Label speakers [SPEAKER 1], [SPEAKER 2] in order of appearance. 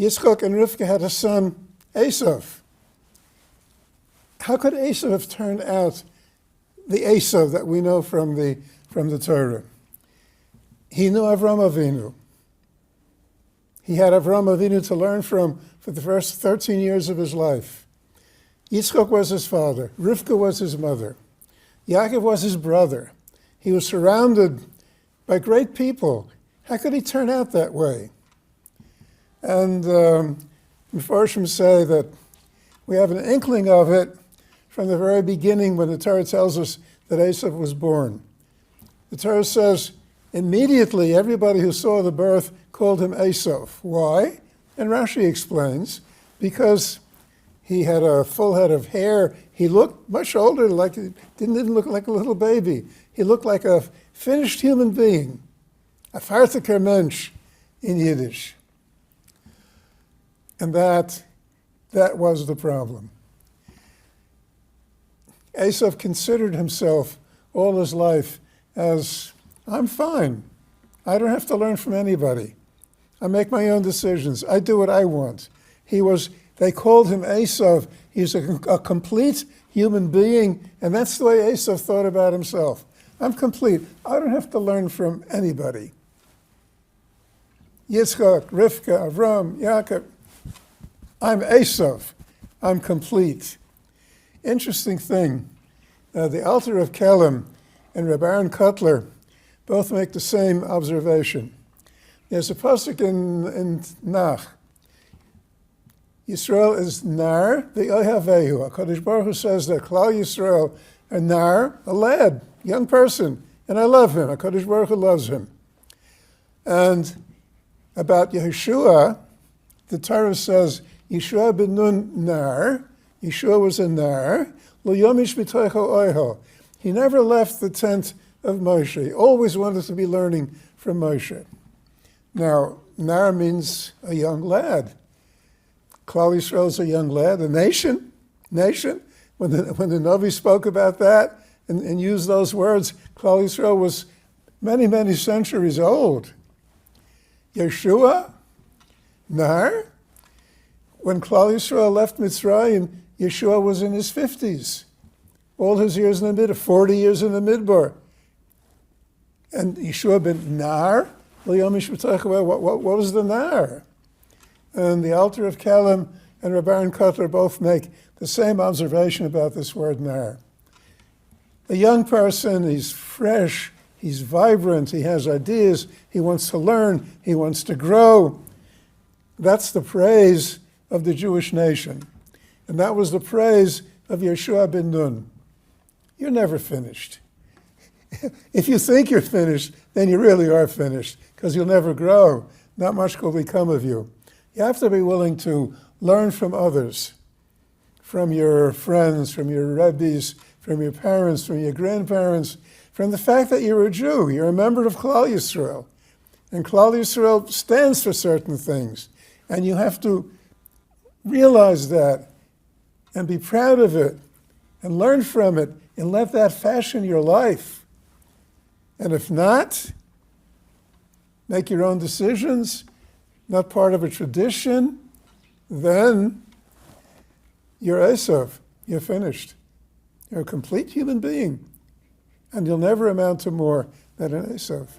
[SPEAKER 1] Yitzchak and Rivka had a son, Esav. How could Esav have turned out the Esav that we know from the Torah? He knew Avram Avinu. He had Avram Avinu to learn from for the first 13 years of his life. Yitzchak was his father. Rivka was his mother. Yaakov was his brother. He was surrounded by great people. How could he turn out that way? And Mefarshim say that we have an inkling of it from the very beginning when the Torah tells us that Esav was born. The Torah says, immediately everybody who saw the birth called him Esav. Why? And Rashi explains, because he had a full head of hair. He looked much older, didn't look like a little baby. He looked like a finished human being, a fertiger Mensch in Yiddish. And that was the problem. Esav considered himself all his life as, I'm fine. I don't have to learn from anybody. I make my own decisions. I do what I want. They called him Esav. He's a complete human being, and that's the way Esav thought about himself. I'm complete. I don't have to learn from anybody. Yitzchak, Rivka, Avram, Yaakov. I'm Esav. I'm complete. Interesting thing. The Alter of Kelm and Rabbi Aaron Kotler both make the same observation. There's a pasuk in Nach. Yisrael is nar, the Ohavehu. HaKadosh Baruch Hu says that Klal Yisrael are nar, a lad, young person, and I love him. HaKadosh Baruch Hu loves him. And about Yeshua, the Torah says, Yeshua ben Nun nar, Yeshua was a nar, lo yomish b'toicho oiho. He never left the tent of Moshe. He always wanted to be learning from Moshe. Now, nar means a young lad. Klal Yisrael is a young lad, a nation. When the Navi spoke about that and used those words, Klal Yisrael was many, many centuries old. Yeshua, nar. When Klal Yisrael left Mitzrayim, Yeshua was in his 50s. All his years in the Midbar, 40 years in the Midbar. And Yeshua ben nar, what was the nar? And the Alter of Kelm and Rabbi Aaron Kotler both make the same observation about this word nar. A young person, he's fresh, he's vibrant, he has ideas, he wants to learn, he wants to grow. That's the praise of the Jewish nation. And that was the praise of Yeshua ben Nun. You're never finished. If you think you're finished, then you really are finished, because you'll never grow. Not much will become of you. You have to be willing to learn from others, from your friends, from your rabbis, from your parents, from your grandparents, from the fact that you're a Jew. You're a member of Klal Yisrael. And Klal Yisrael stands for certain things. And you have to realize that and be proud of it and learn from it and let that fashion your life. And if not, make your own decisions, not part of a tradition, then you're Esav. You're finished. You're a complete human being. And you'll never amount to more than an Esav.